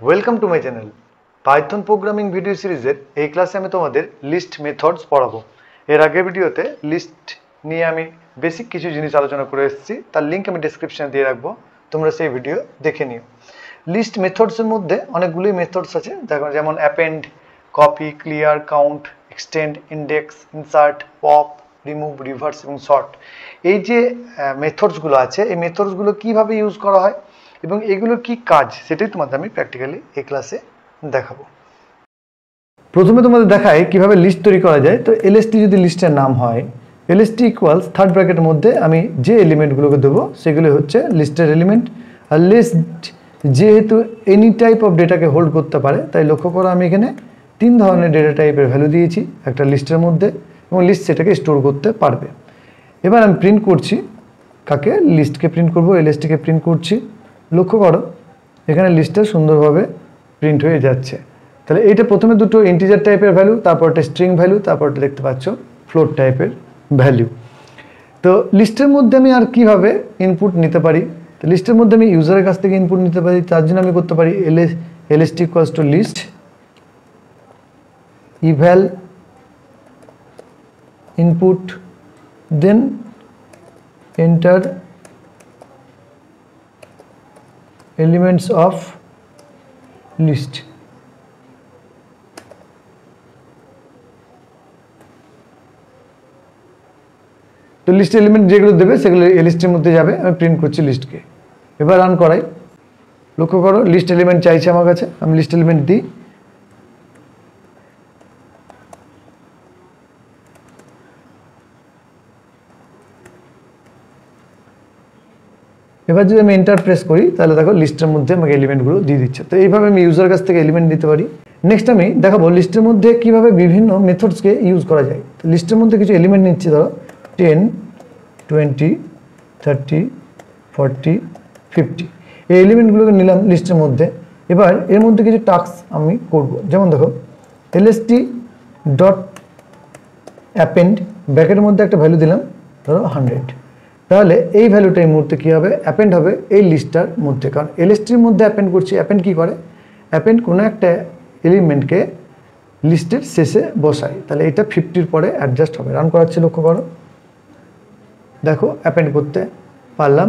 Welcome to my channel. Python programming video সিরিজের এই ক্লাসে আমি তোমাদের লিস্ট মেথডস পড়াবো। এর আগের ভিডিওতে লিস্ট নিয়ে আমি বেসিক কিছু জিনিস আলোচনা করে এসেছি, তার লিঙ্ক আমি ডেসক্রিপশনে দিয়ে রাখবো, তোমরা সেই ভিডিও দেখে নিও। লিস্ট মেথডসের মধ্যে অনেকগুলোই মেথডস আছে, দেখো যেমন append, copy, clear, count, extend, index, insert, pop, remove, reverse এবং সর্ট। এই যে মেথডসগুলো আছে, এই মেথডসগুলো কীভাবে ইউজ করা হয় এবং এগুলোর কি কাজ সেটাই তোমাদের আমি প্র্যাকটিক্যালি এই ক্লাসে দেখাবো। প্রথমে তোমাদের দেখাই কিভাবে লিস্ট তৈরি করা যায়। তো এলএসটি যদি লিস্টের নাম হয়, এলএসটি ইকুয়ালস থার্ড ব্র্যাকেটের মধ্যে আমি যে এলিমেন্টগুলোকে দেবো সেগুলো হচ্ছে লিস্টের এলিমেন্ট। আর লিস্ট যেহেতু এনি টাইপ অফ ডেটাকে হোল্ড করতে পারে, তাই লক্ষ্য করো আমি এখানে 3 ধরনের ডেটা টাইপের ভ্যালু দিয়েছি একটা লিস্টের মধ্যে, এবং লিস্ট সেটাকে স্টোর করতে পারবে। এবার আমি প্রিন্ট করছি, কাকে? লিস্টকে প্রিন্ট করবো, এলএসটিকে প্রিন্ট করছি। লক্ষ্য করো এখানে লিস্টটা সুন্দরভাবে প্রিন্ট হয়ে যাচ্ছে। তাহলে এইটা প্রথমে দুটো ইন্টিজার টাইপের ভ্যালু, তারপরটা স্ট্রিং ভ্যালু, তারপরটা দেখতে পাচ্ছ ফ্লোট টাইপের ভ্যালু। তো লিস্টের মধ্যে আমি আর কিভাবে ইনপুট নিতে পারি? তো লিস্টের মধ্যে আমি ইউজারের কাছ থেকে ইনপুট নিতে পারি। তার জন্য আমি করতে পারি LST equals to list eval input, then enter elements of list। তো লিস্ট এলিমেন্ট যেগুলো দেবে সেগুলো এই লিস্টের মধ্যে যাবে। আমি প্রিন্ট করছি লিস্টকে, এবার রান করাই। লক্ষ্য করো লিস্ট এলিমেন্ট চাইছে আমার কাছে, আমি লিস্ট এলিমেন্ট দিই। এবার যদি আমি এন্টার প্রেস করি তাহলে দেখো লিস্টের মধ্যে আমাকে এলিমেন্টগুলো দিয়ে দিচ্ছে। তো এইভাবে আমি ইউজার কাছ থেকে এলিমেন্ট নিতে পারি। নেক্সট আমি দেখাবো লিস্টের মধ্যে কিভাবে বিভিন্ন মেথডসকে ইউজ করা যায়। তো লিস্টের মধ্যে কিছু এলিমেন্ট নিচ্ছি, ধরো 10, 20, 30, 40, 50। এই এলিমেন্টগুলোকে নিলাম লিস্টের মধ্যে। এবার এর মধ্যে কিছু টাস্ক আমি করব। যেমন দেখো এলএসটি ডট অ্যাপেন্ড, ব্র্যাকেটের মধ্যে একটা ভ্যালু দিলাম, ধরো 100। তাহলে এই ভ্যালুটা এই মুহূর্তে কী হবে? অ্যাপেন্ড হবে এই লিস্টটার মধ্যে, কারণ এলএসটির মধ্যে অ্যাপেন্ড করছি। অ্যাপেন্ড কী করে? অ্যাপেন্ড কোনো একটা এলিমেন্টকে লিস্টের শেষে বসায়। তাহলে এটা 50-র পরে অ্যাডজাস্ট হবে। রান করাচ্ছি, লক্ষ্য করো দেখো অ্যাপেন্ড করতে পারলাম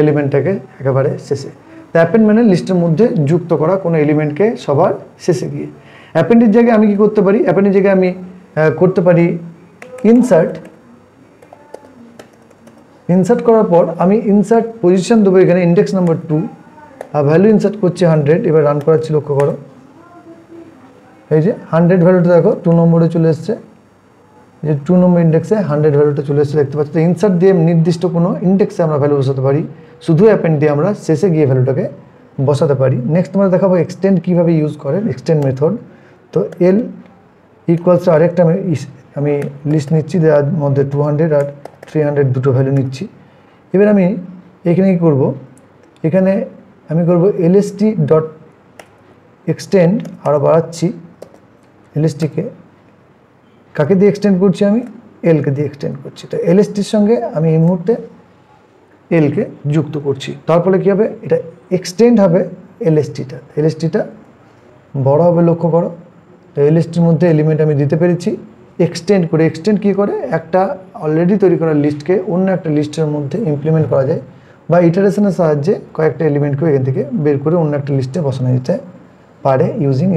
এলিমেন্টটাকে একেবারে শেষে। তো অ্যাপেন্ড মানে লিস্টের মধ্যে যুক্ত করা কোনো এলিমেন্টকে সবার শেষে গিয়ে। অ্যাপেন্ডের জায়গায় আমি কি করতে পারি? অ্যাপেন্ডের জায়গায় আমি করতে পারি ইনসার্ট। ইনসার্ট করার পর আমি ইনসার্ট পজিশন দেবো এখানে ইন্ডেক্স নাম্বার 2, আর ভ্যালু ইনসার্ট করছি 100। এবার রান করাচ্ছি, লক্ষ্য করো এই যে 100 ভ্যালুটা দেখো 2 নম্বরে চলে এসছে, যে 2 নম্বর ইন্ডেক্সে 100 ভ্যালুটা চলে এসছে, দেখতে পাচ্ছি। তো ইনসার্ট দিয়ে নির্দিষ্ট কোনো ইন্ডেক্সে আমরা ভ্যালু বসাতে পারি, শুধু অ্যাপেন্ড দিয়ে আমরা শেষে গিয়ে ভ্যালুটাকে বসাতে পারি। নেক্সট আমরা দেখাবো এক্সটেন্ড কীভাবে ইউজ করে, এক্সটেন্ড মেথড। তো এল ইকুয়ালস আরেকটা আমি লিস্ট নিচ্ছি, যার মধ্যে 200 আর 300 দুটো ভ্যালু নিচ্ছি। এবার আমি এখানে কী করবো? এখানে আমি করব এলএসটি ডট এক্সটেন্ড, আরও বাড়াচ্ছি এলএসটিকে। কাকে দিয়ে এক্সটেন্ড করছি? আমি এলকে দিয়ে এক্সটেন্ড করছি। তো এলএসটির সঙ্গে আমি এই মুহূর্তে এলকে যুক্ত করছি। তার ফলে কী হবে? এটা এক্সটেন্ড হবে এলএসটিটা বড় হবে, লক্ষ্য করো। তো এলএসটির মধ্যে এলিমেন্ট আমি দিতে পেরেছি এক্সটেন্ড করে। এক্সটেন্ড কী করে? একটা অলরেডি তৈরি করা লিস্টকে অন্য একটা লিস্টের মধ্যে ইমপ্লিমেন্ট করা যায়, বা ইটারেশনের সাহায্যে কয়েকটা এলিমেন্টকে এখান থেকে বের করে অন্য একটা লিস্টে বসানো যেতে পারে using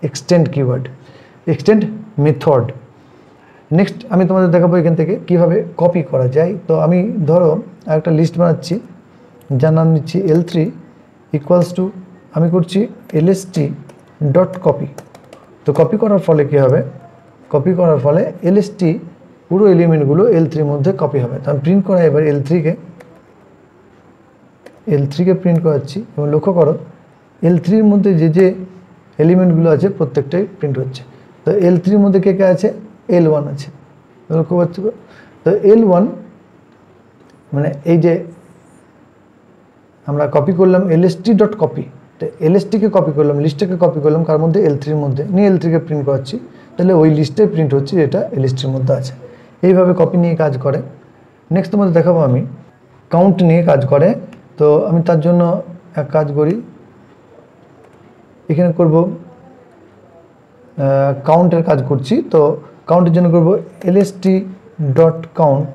extend keyword, extend method. Next আমি তোমাদের দেখাবো এখান থেকে কীভাবে কপি করা যায়। তো আমি ধরো একটা লিস্ট বানাচ্ছি, যার নাম দিচ্ছি L3 ইকুয়ালস টু, আমি করছি এলএসটি ডট কপি। তো কপি করার ফলে কী হবে? কপি করার ফলে এলএসটি পুরো এলিমেন্টগুলো L3-র মধ্যে কপি হবে। তো আমি প্রিন্ট করা এবার L3-কে প্রিন্ট করাচ্ছি, এবং লক্ষ্য করো L3-র মধ্যে যে এলিমেন্টগুলো আছে প্রত্যেকটাই প্রিন্ট হচ্ছে। তো L3-র মধ্যে কে কে আছে? L1 আছে, লক্ষ্য করছি। তো L1 মানে এই যে আমরা কপি করলাম এলএসটি ডট কপি, তো এলএসটিকে কপি করলাম, লিস্টটাকে কপি করলাম কার মধ্যে? L3-র মধ্যে, নিয়ে L3-কে প্রিন্ট করাচ্ছি। তাহলে ওই লিস্টে প্রিন্ট হচ্ছে যেটা এলএসটির মধ্যে আছে। এইভাবে কপি নিয়ে কাজ করে। নেক্সট তোমাদের দেখাবো আমি কাউন্ট নিয়ে কাজ করে। তো আমি তার জন্য এক কাজ করি, এখানে করব কাউন্টের কাজ করছি, তো কাউন্টের জন্য করব এলএসটি ডট কাউন্ট।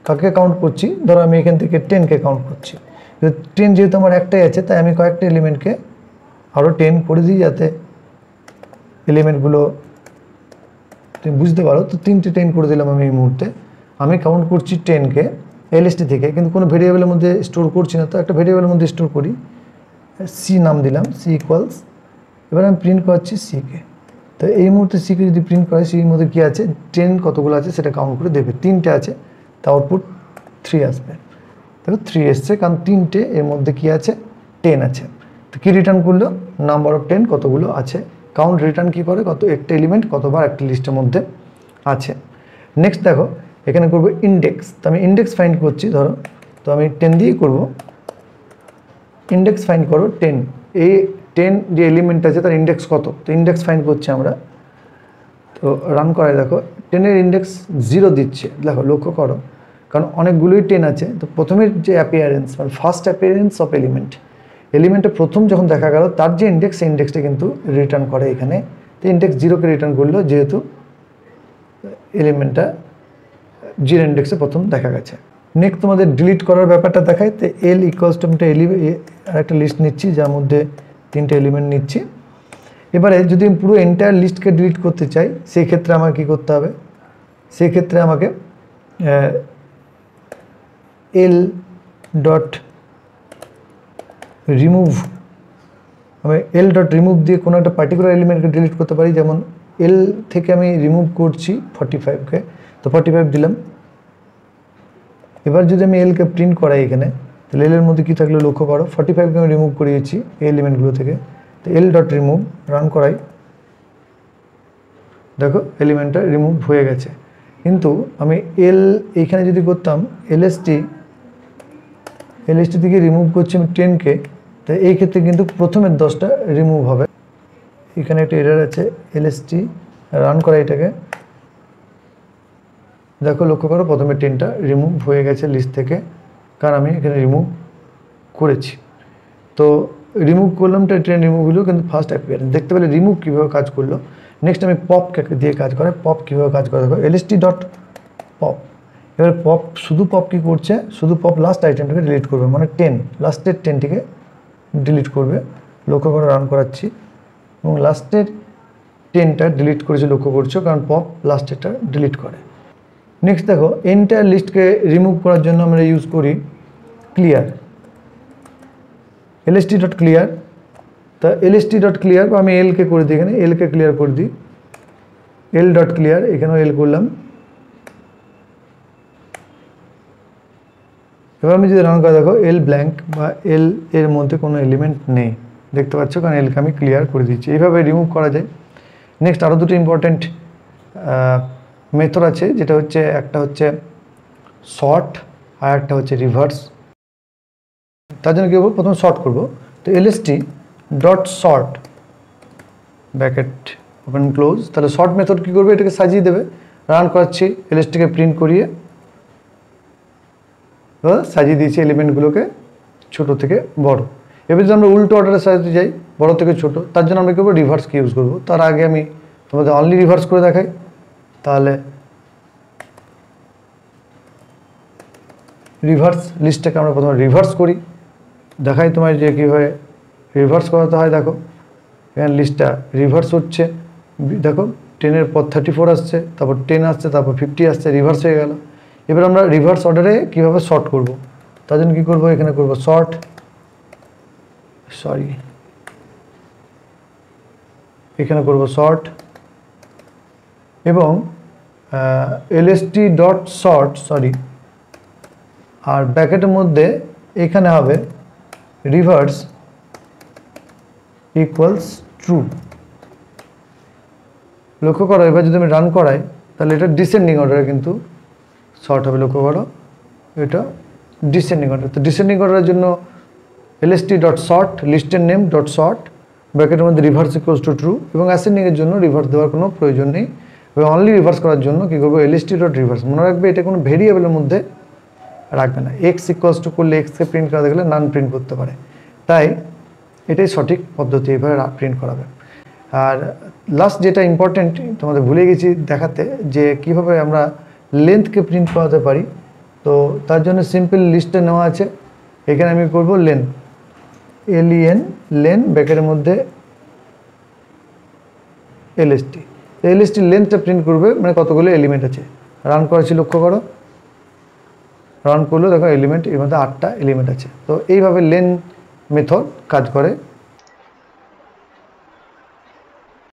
কাকে কাউন্ট করছি, ধরো আমি এখান থেকে 10কে কাউন্ট করছি। 10 যেহেতু আমার একটাই আছে, তাই আমি কয়েকটা এলিমেন্টকে আরও 10 করে দিই, যাতে এলিমেন্টগুলো তুমি বুঝতে পারো। তো 3টে 10 করে দিলাম আমি এই মুহূর্তে। আমি কাউন্ট করছি 10কে এলএসটি থেকে, কিন্তু কোনো ভেরিয়েবলের মধ্যে স্টোর করছি না, তো একটা ভেরিয়েবলের মধ্যে স্টোর করি। সি নাম দিলাম, সি ইকুয়ালস, এবার আমি প্রিন্ট করাচ্ছি সিকে। তো এই মুহূর্তে সিকে যদি প্রিন্ট করে, সির মধ্যে কী আছে, 10 কতগুলো আছে সেটা কাউন্ট করে দেবে। 3টে আছে, তা আউটপুট 3 আসবে। দেখো 3 এসছে, কারণ 3টে এর মধ্যে কী আছে, 10 আছে। তো কী রিটার্ন করলো, নাম্বার অফ 10 কতগুলো আছে। কাউন্ট রিটার্ন কী করে, কত একটা এলিমেন্ট কতবার একটা লিস্টের মধ্যে আছে। নেক্সট দেখো এখানে করব ইন্ডেক্স। তো আমি ইন্ডেক্স ফাইন্ড করছি, ধরো তো আমি 10 দিয়েই করব। ইন্ডেক্স ফাইন্ড করো 10, এই 10 যে এলিমেন্ট আছে তার ইন্ডেক্স কত, তো ইন্ডেক্স ফাইন্ড করছি আমরা। তো রান করাই, দেখো 10-এর ইন্ডেক্স 0 দিচ্ছে। দেখো লক্ষ্য করো, কারণ অনেকগুলোই 10 আছে। তো প্রথমের যে অ্যাপিয়ারেন্স মানে ফার্স্ট অ্যাপিয়ারেন্স অফ এলিমেন্টে প্রথম যখন দেখা গেল তার যে ইন্ডেক্স, সেই ইন্ডেক্সটা কিন্তু রিটার্ন করে এখানে। তো ইন্ডেক্স 0কে রিটার্ন করলো, যেহেতু এলিমেন্টটা 0 ইন্ডেক্সে প্রথম দেখা গেছে। নেক্সট তোমাদের ডিলিট করার ব্যাপারটা দেখায়। তো এল ইকুয়ালস টু একটা লিস্ট নিচ্ছি, যার মধ্যে 3টে এলিমেন্ট নিচ্ছি। এবারে যদি আমি পুরো এন্টায়ার লিস্টকে ডিলিট করতে চাই, সেই ক্ষেত্রে আমাকে কী করতে হবে, সেই ক্ষেত্রে আমাকে এল ডট রিমুভ, আমি এল ডট রিমুভ দিয়ে কোনো একটা পার্টিকুলার এলিমেন্টকে ডিলিট করতে পারি। যেমন এল থেকে আমি রিমুভ করছি 45কে, তো 45 দিলাম। এবার যদি আমি এলকে প্রিন্ট করাই এখানে, তাহলে এলের মধ্যে কী থাকলে লক্ষ্য করো, 45কে আমি রিমুভ করিয়েছি এই এলিমেন্টগুলো থেকে। তো এল ডট রিমুভ রান করাই, দেখো এলিমেন্টটা রিমুভ হয়ে গেছে। কিন্তু আমি এল এইখানে যদি করতাম এলএসটি থেকে রিমুভ করছি আমি 10কে, তো এই ক্ষেত্রে কিন্তু প্রথমের 10টা রিমুভ হবে। এখানে একটা এরর আছে, এলএসটি রান করা এটাকে, দেখো লক্ষ্য করো প্রথমে 10টা রিমুভ হয়ে গেছে লিস্ট থেকে, কারণ আমি এখানে রিমুভ করেছি। তো রিমুভ করলাম, 10 রিমুভ হলো, কিন্তু ফার্স্ট অ্যাপিয়ারেন্স দেখতে পেলে রিমুভ কীভাবে কাজ করলো। নেক্সট আমি পপকে দিয়ে কাজ করে, পপ কীভাবে কাজ করে দেখো, এলএসটি ডট পপ। এবার পপ, শুধু পপ কী করছে, শুধু পপ লাস্ট আইটেমটাকে ডিলিট করবে, মানে 10 লাস্টের 10টিকে ডিলিট করবে। লক্ষ্য করে রান করাচ্ছি, এবং লাস্টের 10টা ডিলিট করেছে, লক্ষ্য করছো, কারণ পপ লাস্টেরটা ডিলিট করে। নেক্সট দেখো এন্টায়ার লিস্টকে রিমুভ করার জন্য আমরা ইউজ করি ক্লিয়ার, এলএসটি ডট ক্লিয়ার। তা এলএসটি ডট ক্লিয়ার, বা আমি এলকে করে দিই, এখানে এলকে ক্লিয়ার করে দিই, এল ডট ক্লিয়ার, এখানেও এল করলাম। এবার আমি যদি রান করে দেখো এল ব্ল্যাঙ্ক, বা এল এর মধ্যে কোনো এলিমেন্ট নেই, দেখতে পাচ্ছ, কারণ এলকে আমি ক্লিয়ার করে দিচ্ছি। এইভাবে রিমুভ করা যায়। নেক্সট আরও দুটো ইম্পর্টেন্ট মেথড আছে, যেটা হচ্ছে একটা হচ্ছে শর্ট আর একটা হচ্ছে রিভার্স। তার জন্য কী করবো, প্রথমে শর্ট করবো। তো LST dot short bracket open close, তাহলে শর্ট মেথড কী করবে, এটাকে সাজিয়ে দেবে। রান করাচ্ছি, এলএসটিকে প্রিন্ট করিয়ে সাজিয়ে দিয়েছি এলিমেন্টগুলোকে ছোট থেকে বড়। এবার যদি আমরা উল্টো অর্ডারে সাজাতে যাই, বড় থেকে ছোট, তার জন্য আমরা কী করবো, রিভার্সকে ইউজ করবো। তার আগে আমি তোমাদের অনলি রিভার্স করে দেখাই, তাহলে রিভার্স লিস্টটাকে আমরা প্রথমে রিভার্স করি, দেখাই তোমার যে কীভাবে রিভার্স করাতে হয়। দেখো এখানে লিস্টটা রিভার্স হচ্ছে, দেখো 10-এর পর 34 আসছে, তারপর 10 আসছে, তারপর 50 আসছে, রিভার্স হয়ে গেল। এবার আমরা রিভার্স অর্ডারে কীভাবে শর্ট করব, তার জন্য কী করবো, এখানে করব শর্ট, এখানে করব শর্ট, এবং এলএসটি ডট শর্ট আর ব্র্যাকেটের মধ্যে এখানে হবে রিভার্স ইকুয়ালস ট্রু। লক্ষ্য করো, এবার যদি আমি রান করাই, তাহলে এটা ডিসেন্ডিং অর্ডারে কিন্তু শর্ট হবে। লক্ষ্য করো, এটা ডিসেন্ডিং অর্ডার। তো ডিসেন্ডিং অর্ডারের জন্য এলএসটি ডট শর্ট, লিস্টের নেম ডট শর্ট, ব্র্যাকেটের মধ্যে রিভার্স ইকুয়ালস টু ট্রু, এবং অ্যাসেন্ডিংয়ের জন্য রিভার্স দেওয়ার কোনো প্রয়োজন নেই। এবং অনলি রিভার্স করার জন্য কী করবো, এলএসটি ডট রিভার্স। মনে রাখবে এটা কোনো ভেরিয়েবলের মধ্যে রাখবে না, এক্স ইকুয়ালস টু করলে এক্সকে প্রিন্ট করা দেখলে নান প্রিন্ট করতে পারে, তাই এটাই সঠিক পদ্ধতি, এভাবে প্রিন্ট করাবে। আর লাস্ট যেটা ইম্পর্টেন্ট তোমাদের ভুলে গেছি দেখাতে, যে কিভাবে আমরা লেন্থকে প্রিন্ট করাতে পারি। তো তার জন্য সিম্পল লিস্টে নেওয়া আছে। এখানে আমি করব লেন, LEN, লেন ব্র্যাকেটের মধ্যে LST। LST লেন্থটা প্রিন্ট করবে, মানে কতগুলো এলিমেন্ট আছে। রান করেছি, লক্ষ্য করো, রান করলো, দেখো এলিমেন্ট এর মধ্যে 8টা এলিমেন্ট আছে। তো এইভাবে লেন মেথড কাজ করে।